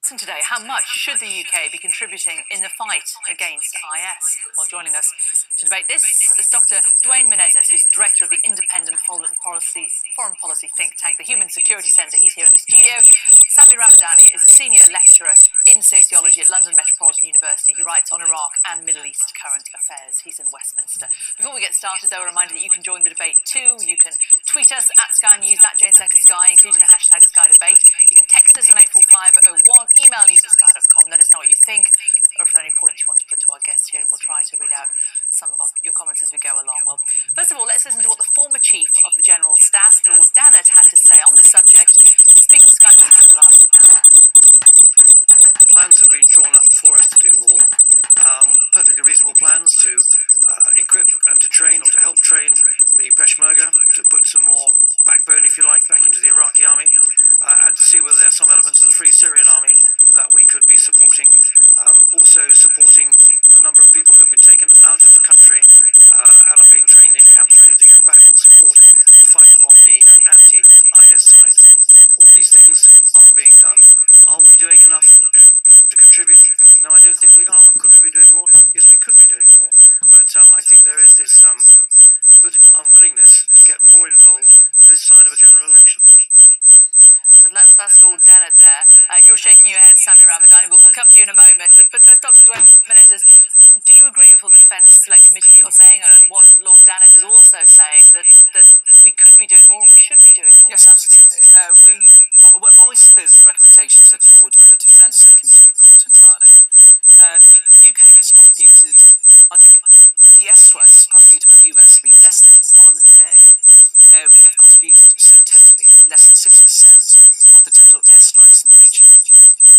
Today, how much should the UK be contributing in the fight against IS? Well, joining us to debate this is Dr. Duane Menezes, who's the director of the independent foreign policy think tank, the Human Security Centre. He's here in the studio. Sami Ramadani is a senior lecturer in sociology at London Metropolitan University. He writes on Iraq and Middle East current affairs. He's in Westminster. Before we get started, though, a reminder that you can join the debate too. You can tweet us at Sky News, at Jane Secker Sky, including the hashtag Sky Debate. You can text us on 84501. Email news at sky.com, let us know what you think, or if there are any points you want to put to our guests here, and we'll try to read out some of your comments as we go along. Well, first of all, let's listen to what the former Chief of the General Staff, Lord Dannett, had to say on the subject, speaking to Sky News in the last hour. Plans have been drawn up for us to do more, perfectly reasonable plans to equip and to train, or to help train the Peshmerga, to put some more backbone, if you like, back into the Iraqi army. And to see whether there are some elements of the Free Syrian Army that we could be supporting. Also supporting a number of people who've been taken out of the country and are being trained in camps ready to go back and support the fight on the anti-IS side. All these things are being done. Are we doing enough to contribute? No, I don't think we are. Could we be doing more? Yes, we could be doing more. But I think there is this political unwillingness to get more involved this side of a general election. So that's Lord Dannett there. You're shaking your head, Sami Ramadani. We'll come to you in a moment. But first, Dr. Duane Menezes, do you agree with what the Defence Select Committee are saying, and what Lord Dannett is also saying, that we could be doing more and we should be doing more? Yes, absolutely. I suppose the recommendations set forward by the Defence Committee report entirely. The UK has contributed, I think, the airstrikes contributed by the US have been less than one a day. We have contributed so totally less than 6% of the total airstrikes in the region.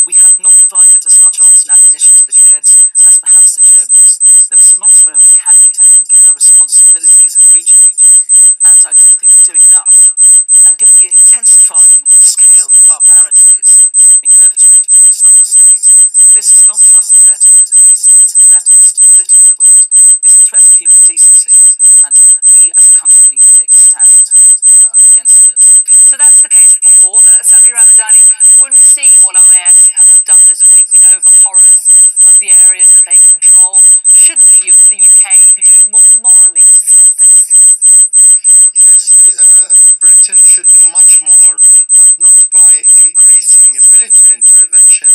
We have not provided as much arms and ammunition to the Kurds as perhaps the Germans. There is much more we can be doing given our responsibilities in the region, and I don't think we're doing enough. And given the intensifying scale of the barbarities being perpetrated by the Islamic State, this is not just a threat to the Middle East, it's a threat to the stability of the world, it's a threat to human decency, and we as a country need to take a stand against it. So that's the case for Sami Ramadani. When we see what IS have done this week, we know of the horrors of the areas that they control. Shouldn't the UK be doing more morally to stop this? Yes, Britain should do much more, but not by increasing military intervention,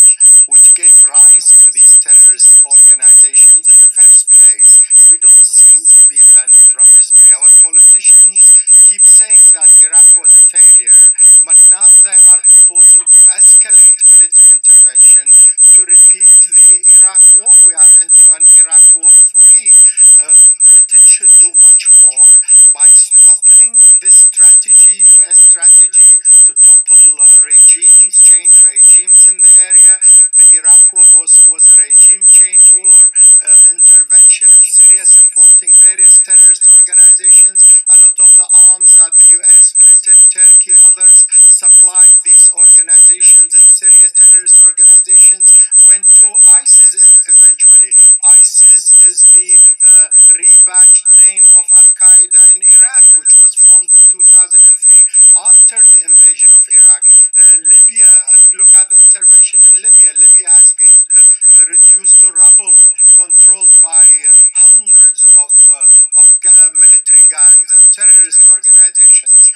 which gave rise to these terrorist organizations in the first place. We don't seem to be learning from history. Our politicians keep saying that Iraq was a failure, but now they are proposing to escalate military intervention to repeat the Iraq War. We are into an Iraq War 3. Britain should do much more by stopping this strategy, US strategy, to topple regimes, change regimes in the area. The Iraq War was a regime change war, intervention in Syria supporting various terrorist organizations. A lot of the arms that the US, Britain, Turkey, others supplied these organizations in Syria, terrorist organizations, went to ISIS eventually. ISIS is the rebadged name of Al-Qaeda in Iraq, which was formed in 2003 after the invasion of Iraq. Libya, look at the intervention in Libya. Libya has been reduced to rubble, controlled by hundreds of military gangs and terrorist organizations.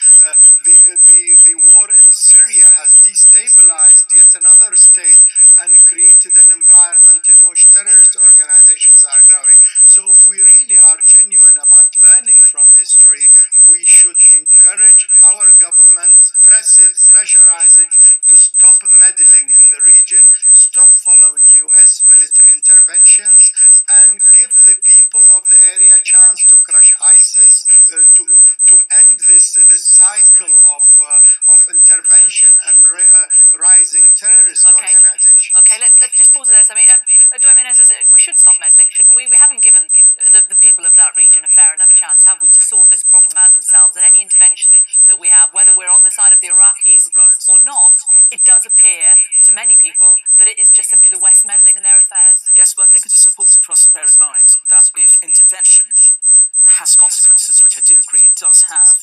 The war in Syria has destabilized yet another state and created an environment in which terrorist organizations are growing. So if we really are genuine about learning from history, we should encourage our government, pressurize it to stop meddling in the region, stop following US military interventions, and give the people of the area a chance to crush ISIS, to end this cycle of intervention and rising terrorist organizations. Okay, let's just pause it there. I mean, Duane Menezes, we should stop meddling, shouldn't we? We haven't given the people of that region a fair enough chance, have we, to sort this problem out themselves? And any intervention that we have, whether we're on the side of the Iraqis or not, it does appear to many people that it is just simply the West meddling in their affairs. Yes, but I think it is important for us to bear in mind that if intervention has consequences, which I do agree it does have,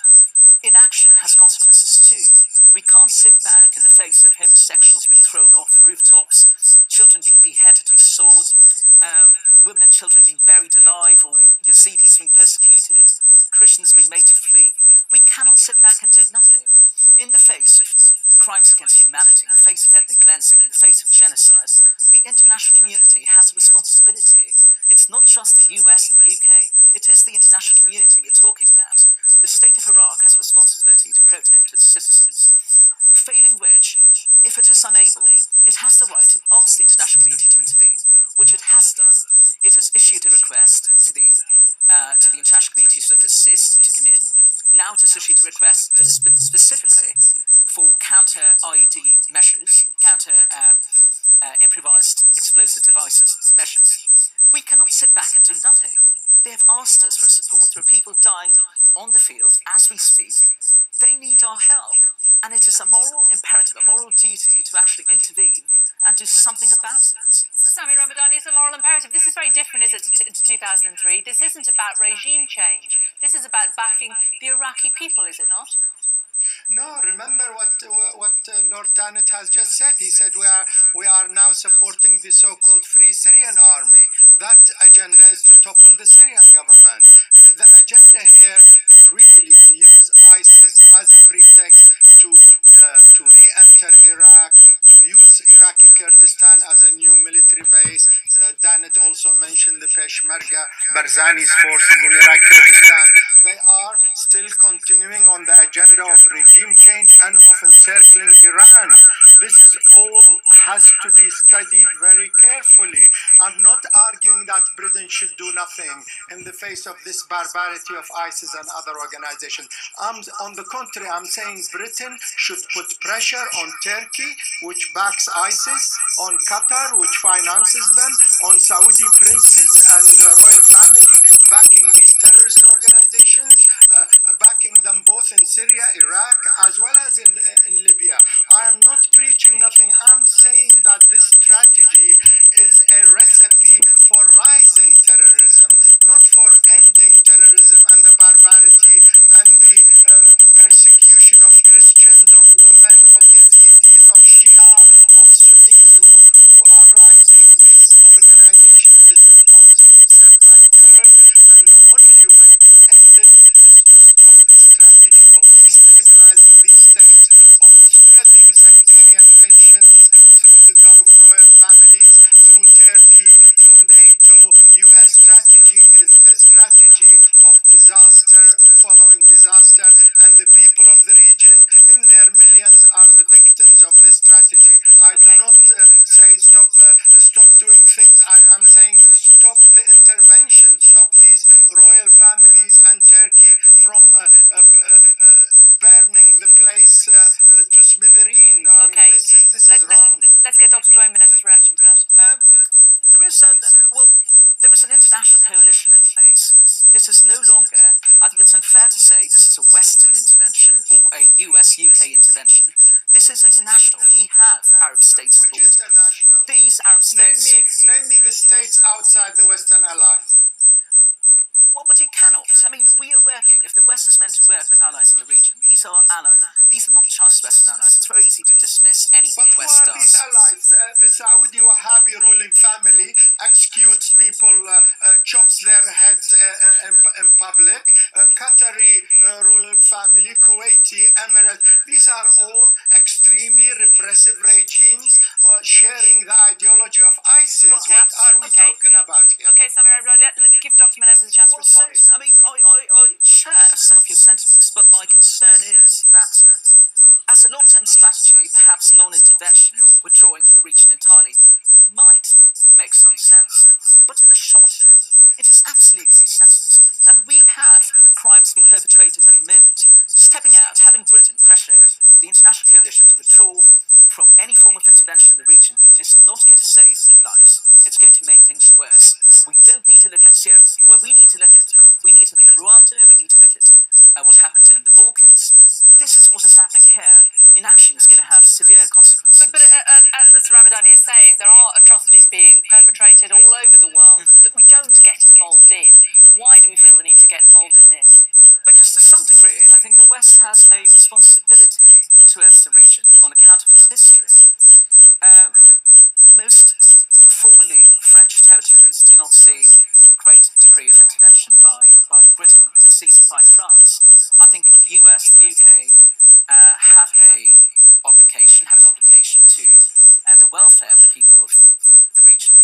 inaction has consequences too. We can't sit back in the face of homosexuals being thrown off rooftops, children being beheaded and sword, women and children being buried alive, or Yazidis being persecuted, Christians being made to flee. We cannot sit back and do nothing. In the face of crimes against humanity, in the face of ethnic cleansing, in the face of genocide, the international community has a responsibility. It's not just the US and the UK, it is the international community we're talking about. The state of Iraq has a responsibility to protect its citizens, failing which, if it is unable, it has the right to ask the international community to intervene, which it has done. It has issued a request to the international community to assist, to come in. Now it has issued a request specifically for counter-IED measures, improvised explosive devices measures. We cannot sit back and do nothing. They have asked us for support. There are people dying on the field as we speak. They need our help. And it is a moral imperative, a moral duty to actually intervene and do something about it. Sami Ramadani, it's a moral imperative. This is very different, is it, to 2003? This isn't about regime change. This is about backing the Iraqi people, is it not? No, remember what Lord Danett has just said. He said we are now supporting the so-called Free Syrian Army. That agenda is to topple the Syrian government. The agenda here is really to use ISIS as a pretext to re-enter Iraq, to use Iraqi Kurdistan as a new military base. Danett also mentioned the Peshmerga, Barzani's forces in Iraqi Kurdistan. They are still continuing on the agenda of regime change and of encircling Iran. This is all has to be studied very carefully. I'm not arguing that Britain should do nothing in the face of this barbarity of ISIS and other organizations. On the contrary, I'm saying Britain should put pressure on Turkey, which backs ISIS, on Qatar, which finances them, on Saudi princes and the royal family backing these terrorist organizations, backing them both in Syria, Iraq, as well as in Libya. I am not preaching nothing. I'm saying that this strategy is a recipe for rising terrorism, not for ending terrorism and the barbarity and the persecution of Christians, of women, of Yazidis, of Shia, of Sunnis who are rising. This organization is imposing itself by terror, and the only way to end it is to stop this strategy of destabilizing these states, of spreading sectarian tensions through the Gulf royal families, through Turkey, through NATO. US strategy is a strategy of disaster following disaster, and the people of the region in their millions are the victims of this strategy. I do not say stop doing things. I'm saying stop the intervention, stop these royal families and Turkey from burning the place to smithereen. I mean, this is wrong. Let's get Dr. Duane Menezes' reaction to that. There is an international coalition in place. This is no longer, I think it's unfair to say this is a Western intervention or a US-UK intervention. This is international. We have Arab states on board. Which international? These Arab states. Name me the states outside the Western allies. Well, but you cannot. I mean, we are working, if the West is meant to work with allies in the region, these are allies. These are not just Western allies. It's very easy to dismiss anything the West does. But who are these allies? The Saudi Wahhabi ruling family executes people, chops their heads in public. Qatari ruling family, Kuwaiti, Emirates. These are all extremely repressive regimes sharing the ideology of ISIS. Okay. What are we talking about here? Okay, Sami, give Dr. Menezes a chance to respond. I mean, I share some of your sentiments, but my concern is that as a long-term strategy, perhaps non-intervention or withdrawing from the region entirely might make some sense. But in the short term, it is absolutely senseless. And we have crimes being perpetrated at the moment. Stepping out, having Britain pressure the international coalition to withdraw from any form of intervention in the region is not going to save lives. It's going to make things worse. We don't need to look at Syria. Well, we need to look at Rwanda. We need to look at what happened in the Balkans. This is what is happening here. Inaction is going to have severe consequences. But as Mr. Ramadani is saying, there are atrocities being perpetrated all over the world that we don't get involved in. Why do we feel the need to get involved in this? Because to some degree, I think the West has a responsibility towards the region on account of its history. Most formerly French territories do not see a great degree of intervention by Britain. It sees it by France. I think the US, the UK have an obligation to the welfare of the people of the region.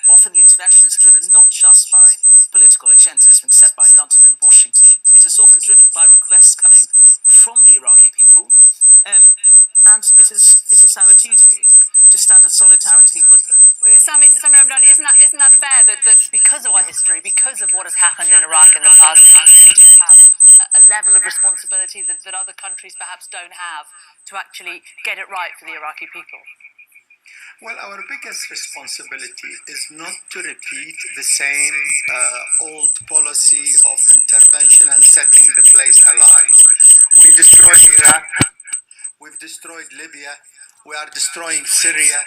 Often the intervention is driven not just by political agendas being set by London and Washington. It is often driven by requests coming from the Iraqi people, and it is our duty to stand in solidarity with them. Sami Ramdani, isn't that fair that because of our history, because of what has happened in Iraq in the past, we do have a level of responsibility that other countries perhaps don't have to actually get it right for the Iraqi people? Well, our biggest responsibility is not to repeat the same old policy of intervention and setting the place alive. We destroyed Iraq, we've destroyed Libya, we are destroying Syria.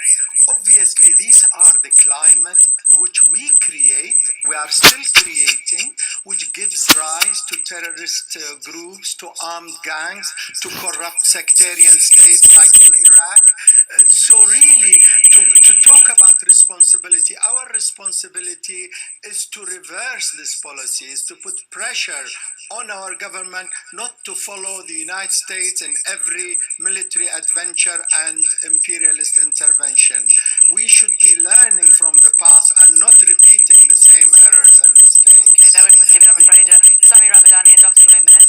Obviously, these are the climate which we create, we are still creating, which gives rise to terrorist groups, to armed gangs, to corrupt sectarian states like in Iraq. So really, to talk about responsibility, our responsibility is to reverse this policy, is to put pressure on our government not to follow the United States in every military adventure and imperialist intervention. We should be learning from the past and not repeating the same errors and mistakes. Okay, there we must give it, I'm afraid. Sami Ramdani and Dr. Duane Menezes.